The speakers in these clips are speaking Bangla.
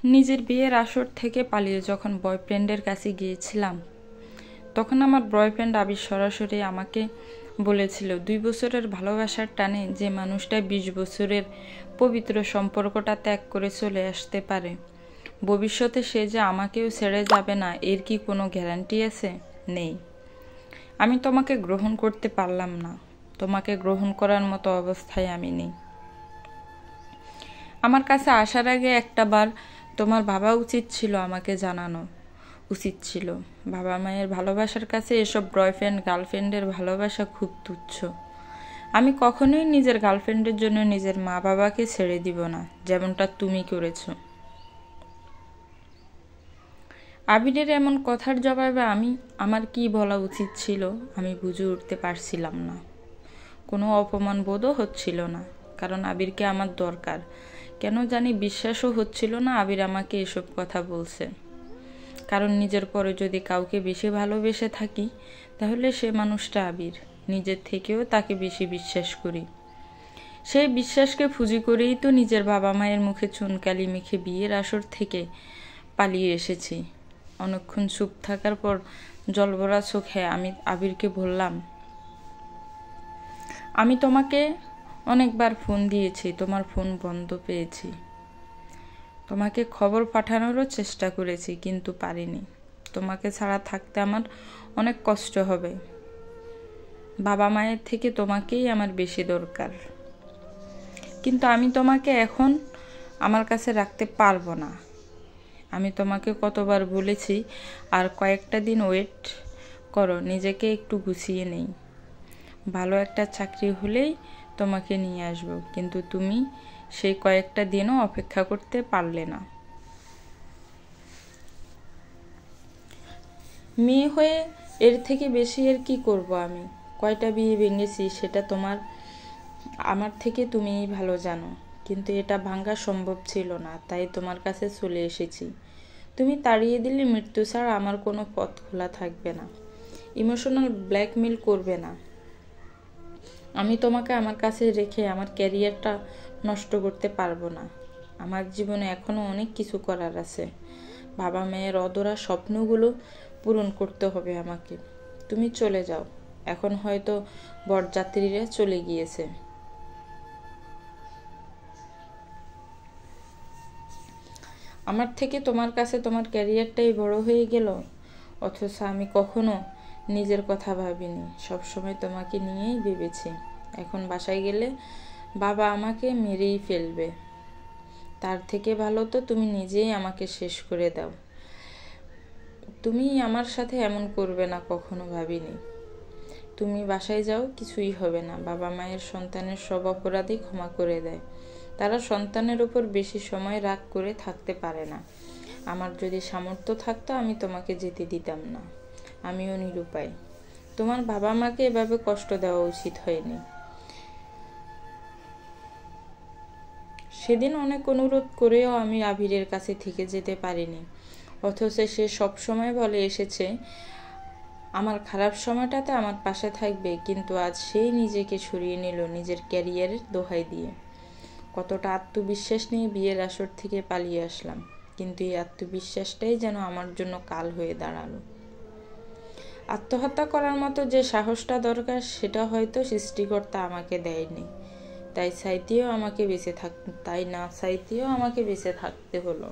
নিজের বিয়ের আসর থেকে পালিয়ে যখন বয়ফ্রেন্ডের কাছে গিয়েছিলাম, তখন আমার বয়ফ্রেন্ড আবির সরাসরি আমাকে বলেছিল 2 বছরের ভালোবাসার টানে যে মানুষটা 20 বছরের পবিত্র সম্পর্কটা ত্যাগ করে চলে আসতে পারে, ভবিষ্যতে সে যে আমাকেও ছেড়ে যাবে না এর কি কোনো গ্যারান্টি আছে? নেই। আমি তোমাকে গ্রহণ করতে পারলাম না। তোমাকে গ্রহণ করার মতো অবস্থায় আমি নেই। আমার কাছে আসার আগে একটা বার তোমার ভাবা উচিত ছিল, আমাকে জানানো উচিত ছিল। বাবা মায়ের ভালোবাসার কাছে এসব বয়ফ্রেন্ড গার্লফ্রেন্ডের ভালোবাসা খুব তুচ্ছ। আমি কখনোই নিজের গার্লফ্রেন্ডের জন্য নিজের মা বাবাকে ছেড়ে দিব না, যেমনটা তুমি করেছো। আবিরের এমন কথার জবাবে আমার কি বলা উচিত ছিল আমি বুঝে উঠতে পারছিলাম না। কোনো অপমান বোধও হচ্ছিল না, কারণ আবিরকে আমার দরকার। কেন জানি বিশ্বাসও হচ্ছিল না আবির আমাকে এসব কথা বলছে। কারণ নিজের পরে যদি কাউকে বেশি ভালোবেসে থাকি, তাহলে সে মানুষটা আবির। নিজের থেকেও তাকে বেশি বিশ্বাস করি। সেই বিশ্বাসকে পুঁজি করেই তো নিজের বাবা মায়ের মুখে চুনকালি মেখে বিয়ের আসর থেকে পালিয়ে এসেছি। অনেকক্ষণ চুপ থাকার পর জলভরা চোখে আমি আবিরকে বললাম, আমি তোমাকে অনেকবার ফোন দিয়েছি, তোমার ফোন বন্ধ পেয়েছি। তোমাকে খবর পাঠানোরও চেষ্টা করেছি, কিন্তু পারিনি। তোমাকে ছাড়া থাকতে আমার অনেক কষ্ট হবে। বাবা মায়ের থেকে তোমাকেই আমার বেশি দরকার। কিন্তু আমি তোমাকে এখন আমার কাছে রাখতে পারবো না। আমি তোমাকে কতবার বলেছি আর কয়েকটা দিন ওয়েট করো, নিজেকে একটু গুছিয়ে নেই। ভালো একটা চাকরি হলেই তোমাকে নিয়ে আসবো। কিন্তু তুমি সেই কয়েকটা দিনও অপেক্ষা করতে পারলে না। মেয়ে হয়ে এর থেকে বেশি এর কি করব আমি? কয়টা বিয়ে ভেঙেছি সেটা আমার থেকে তুমিই ভালো জানো। কিন্তু এটা ভাঙা সম্ভব ছিল না, তাই তোমার কাছে চলে এসেছি। তুমি তাড়িয়ে দিলে মৃত্যু ছাড়া আমার কোনো পথ খোলা থাকবে না। ইমোশনাল ব্ল্যাকমেল করবে না। আমি তোমাকে আমার কাছে রেখে আমার ক্যারিয়ারটা নষ্ট করতে পারবো না। আমার জীবনে এখনো অনেক কিছু করার আছে। বাবা মায়ের অধরা স্বপ্নগুলো পূরণ করতে হবে আমাকে। তুমি চলে যাও। এখন হয়তো বরযাত্রীরা চলে গিয়েছে। আমার থেকে তোমার কাছে তোমার ক্যারিয়ারটাই বড় হয়ে গেল। অথচ আমি কখনো নিজের কথা ভাবিনি, সবসময় তোমাকে নিয়েই ভেবেছি। এখন বাসায় গেলে বাবা আমাকে মেরেই ফেলবে। তার থেকে ভালো তো তুমি নিজেই আমাকে শেষ করে দাও। তুমি আমার সাথে এমন করবে না কখনো ভাবিনি। তুমি বাসায় যাও, কিছুই হবে না। বাবা মায়ের সন্তানের সব অপরাধী ক্ষমা করে দেয়। তারা সন্তানের উপর বেশি সময় রাগ করে থাকতে পারে না। আমার যদি সামর্থ্য থাকতো আমি তোমাকে যেতে দিতাম না। আমিও নিরুপায়। তোমার বাবা মাকে এভাবে কষ্ট দেওয়া উচিত হয়নি। সেদিন অনেক অনুরোধ করেও আমি আবিরের কাছে থেকে যেতে পারিনি। অথচ সে সবসময় বলে এসেছে আমার খারাপ সময়টাতে আমার পাশে থাকবে, কিন্তু আজ সেই নিজেকে সরিয়ে নিল নিজের ক্যারিয়ারের দোহাই দিয়ে। কতটা আত্মবিশ্বাস নিয়ে বিয়ের আসর থেকে পালিয়ে আসলাম, কিন্তু এই আত্মবিশ্বাসটাই যেন আমার জন্য কাল হয়ে দাঁড়ালো। আত্মহত্যা করার মতো যে সাহসটা দরকার সেটা হয়তো সৃষ্টিকর্তা আমাকে দেয়নি। তাই না চাইতেও আমাকে বেঁচে থাকতে হলো।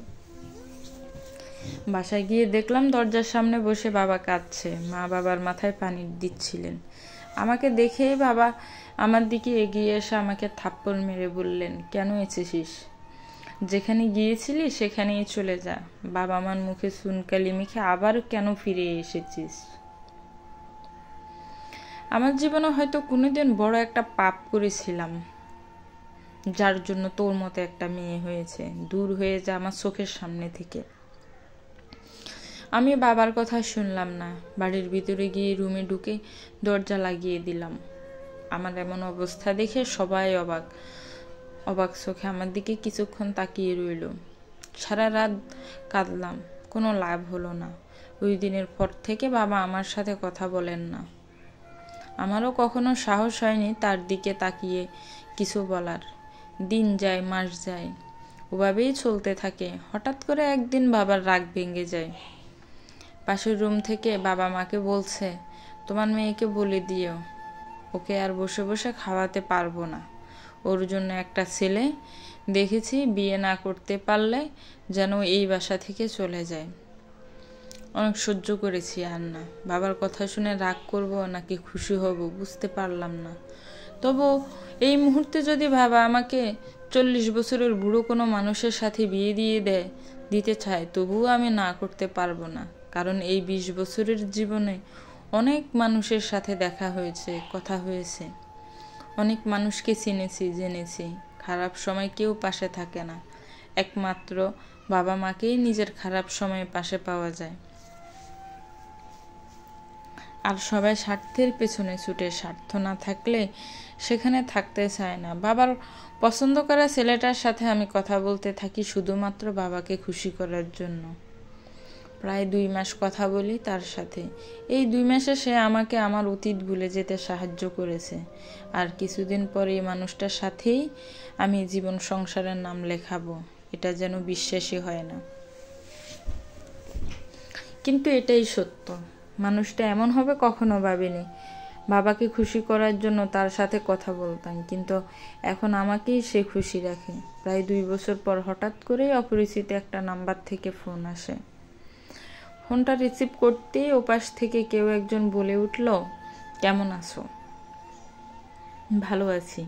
বাসায় গিয়ে দেখলাম দরজার সামনে বসে বাবা কাঁদছে। মা বাবার মাথায় পানি দিচ্ছিলেন। আমাকে দেখেই বাবা আমার দিকে এগিয়ে এসে আমাকে থাপ্পড় মেরে বললেন, কেন এসেছিস? যেখানে গিয়েছিলি সেখানেই চলে যা। বাবা আমার মুখে চুনকালি মেখে আবার কেন ফিরে এসেছিস? আমার জীবনে হয়তো কোনোদিন বড় একটা পাপ করেছিলাম, যার জন্য তোর মতো একটা মেয়ে হয়েছে। দূর হয়ে যা আমার চোখের সামনে থেকে। আমি বাবার কথা শুনলাম না। বাড়ির ভিতরে গিয়ে রুমে ঢুকে দরজা লাগিয়ে দিলাম। আমার এমন অবস্থা দেখে সবাই অবাক চোখে আমার দিকে কিছুক্ষণ তাকিয়ে রইল। সারা রাত কাঁদলাম, কোনো লাভ হলো না। ওই দিনের পর থেকে বাবা আমার সাথে কথা বলেন না। আমারও কখনো সাহস হয়নি তার দিকে তাকিয়ে কিছু বলার। দিন যায়, মাস যায়, ওভাবেই চলতে থাকে। হঠাৎ করে একদিন বাবার রাগ ভেঙে যায়। পাশের রুম থেকে বাবা মাকে বলছে, তোমার মেয়েকে বলে দিও, ওকে আর বসে বসে খাওয়াতে পারবো না। ওর জন্য একটা ছেলে দেখেছি, বিয়ে না করতে পারলে যেন এই বাসা থেকে চলে যায়। অনেক সহ্য করেছি, আর না। বাবার কথা শুনে রাগ করব নাকি খুশি হব বুঝতে পারলাম না। তবু এই মুহূর্তে যদি বাবা আমাকে 40 বছরের বুড়ো কোনো মানুষের সাথে বিয়ে দিতে চায়, তবুও আমি না করতে পারবো না। কারণ এই 20 বছরের জীবনে অনেক মানুষের সাথে দেখা হয়েছে, কথা হয়েছে, অনেক মানুষকে চিনেছি, জেনেছি। খারাপ সময় কেউ পাশে থাকে না, একমাত্র বাবা মাকেই নিজের খারাপ সময়ে পাশে পাওয়া যায়। আর সবাই স্বার্থের পেছনে ছুটে, স্বার্থ না থাকলে সেখানে থাকতে চায় না। বাবার পছন্দ করা ছেলেটার সাথে আমি কথা বলতে থাকি শুধুমাত্র বাবাকে খুশি করার জন্য। প্রায় 2 মাস কথা বলি তার সাথে। এই 2 মাসে সে আমাকে আমার অতীত ভুলে যেতে সাহায্য করেছে। আর কিছুদিন পরে এই মানুষটার সাথেই আমি জীবন সংসারের নাম লেখাবো, এটা যেন বিশ্বাসই হয় না। কিন্তু এটাই সত্য। মানুষটা এমন হবে কখনো ভাবিনি। বাবাকে খুশি করার জন্য তার সাথে কথা বলতাম, কিন্তু এখন আমাকেই সে খুশি রাখে। প্রায় 2 বছর পর হঠাৎ করেই অপরিচিত একটা নাম্বার থেকে ফোন আসে। ফোনটা রিসিভ করতেই ওপাশ থেকে কেউ একজন বলে উঠল, কেমন আছো? ভালো আছি।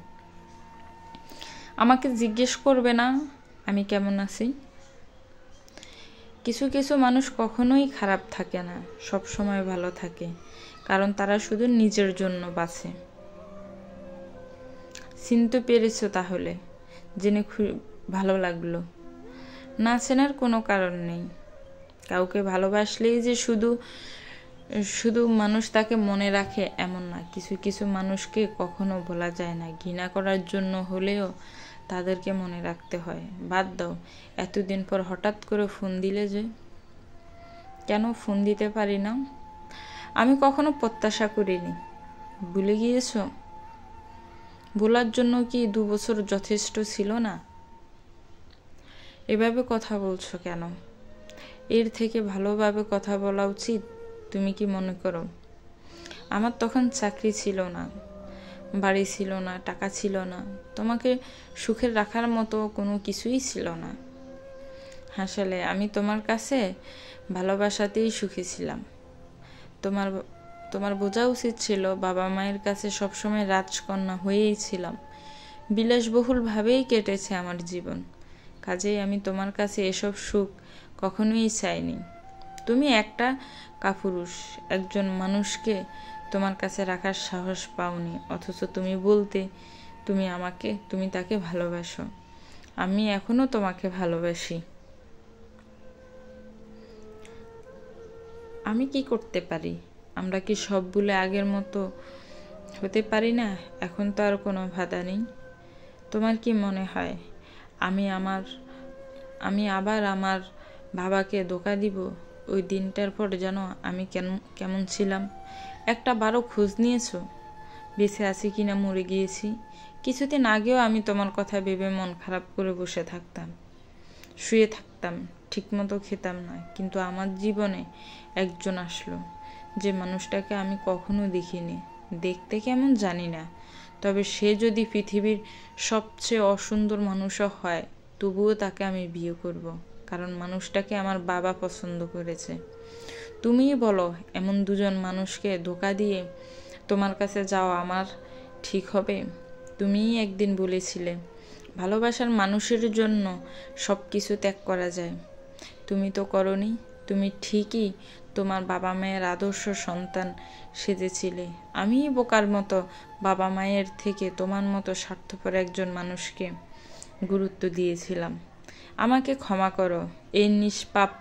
আমাকে জিজ্ঞেস করবে না আমি কেমন আছি? কিছু কিছু মানুষ কখনোই খারাপ থাকে না, সব সময় ভালো থাকে, কারণ তারা শুধু নিজের জন্য বাঁচে। চিনতে পেরেছো তাহলে? জেনে ভালো লাগলো। না চেনার কোনো কারণ নেই। কাউকে ভালোবাসলেই যে শুধু মানুষ তাকে মনে রাখে এমন না। কিছু কিছু মানুষকে কখনো ভোলা যায় না, ঘৃণা করার জন্য হলেও তাদেরকে মনে রাখতে হয়। বাদ দাও, এতদিন পর হঠাৎ করে ফোন দিলে যে? কেন ফোন দিতে পারি না? আমি কখনো প্রত্যাশা করিনি। ভুলে গিয়েছো? ভোলার জন্য কি 2 বছর যথেষ্ট ছিল না? এভাবে কথা বলছো কেন? এর থেকে ভালোভাবে কথা বলা উচিত, তুমি কি মনে করো? আমার তখন চাকরি ছিল না, বাড়ি ছিল না, টাকা ছিল না, তোমাকে সুখের রাখার মতো কোনো কিছুই ছিল না। আসলে আমি তোমার কাছে ভালোবাসাতেই সুখী ছিলাম। তোমার বোঝা উচিত ছিল, বাবা মায়ের কাছে সবসময় রাজকন্যা হয়েই ছিলাম। বিলাসবহুলভাবেই কেটেছে আমার জীবন। কাজেই আমি তোমার কাছে এসব সুখ কখনোই চাইনি। তুমি একটা কাপুরুষ, একজন মানুষকে তোমার কাছে রাখার সাহস পাওনি, অথচ তুমি বলতে তুমি তাকে ভালোবাসো। আমি এখনো তোমাকে ভালোবাসি। আমি কি করতে পারি? আমরা কি সব ভুলে আগের মতো হতে পারি না? এখন তো আর কোনো বাধা নেই। তোমার কি মনে হয় আমি আবার আমার বাবাকে ধোঁকা দিব? ওই দিনটার পর যেন আমি কেমন ছিলাম? একটা বারও খোঁজ নিয়েছো বেঁচে আছি কিনা, মরে গিয়েছি? কিছুদিন আগেও আমি তোমার কথা ভেবে মন খারাপ করে বসে থাকতাম, শুয়ে থাকতাম, ঠিকমতো খেতাম না। কিন্তু আমার জীবনে একজন আসলো, যে মানুষটাকে আমি কখনো দেখিনি। দেখতে কেমন জানি না, তবে সে যদি পৃথিবীর সবচেয়ে অসুন্দর মানুষও হয়, তবুও তাকে আমি বিয়ে করব, কারণ মানুষটাকে আমার বাবা পছন্দ করেছে। তুমিই বলো, এমন দুজন মানুষকে ধোঁকা দিয়ে তোমার কাছে যাওয়া আমার ঠিক হবে? তুমিই একদিন বলেছিলে, ভালোবাসার মানুষের জন্য সব কিছু ত্যাগ করা যায়। তুমি তো করনি। তুমি ঠিকই তোমার বাবা মায়ের আদর্শ সন্তান সেজেছিলে। আমিই বোকার মতো বাবা মায়ের থেকে তোমার মতো স্বার্থপর একজন মানুষকে গুরুত্ব দিয়েছিলাম। আমাকে ক্ষমা করো। এই নিষ্পাপ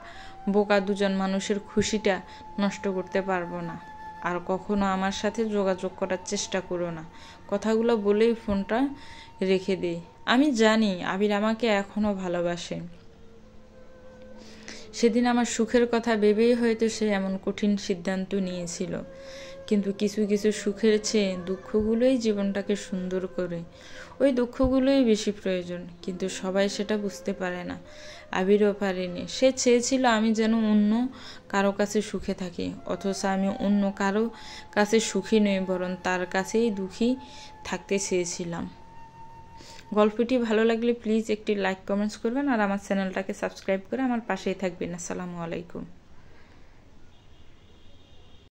বোকা দুজন মানুষের খুশিটা নষ্ট করতে পারবো না। আর কখনো আমার সাথে যোগাযোগ করার চেষ্টা করো না। কথাগুলো বলেই ফোনটা রেখে দিই। আমি জানি আবির আমাকে এখনো ভালোবাসে। সেদিন আমার সুখের কথা ভেবেই হয়তো সে এমন কঠিন সিদ্ধান্ত নিয়েছিল। কিন্তু কিছু কিছু সুখের চেয়ে দুঃখগুলোই জীবনটাকে সুন্দর করে। ওই দুঃখগুলোই বেশি প্রয়োজন, কিন্তু সবাই সেটা বুঝতে পারে না। আবিরও পারেনি। সে চেয়েছিল আমি যেন অন্য কারো কাছে সুখে থাকি, অথচ আমি অন্য কারো কাছে সুখী নই, বরং তার কাছেই দুঃখী থাকতে চেয়েছিলাম। গল্পটি ভালো লাগলে প্লিজ একটি লাইক কমেন্টস করবেন আর আমার চ্যানেলটাকে সাবস্ক্রাইব করে আমার পাশেই থাকবেন। আসসালামু আলাইকুম।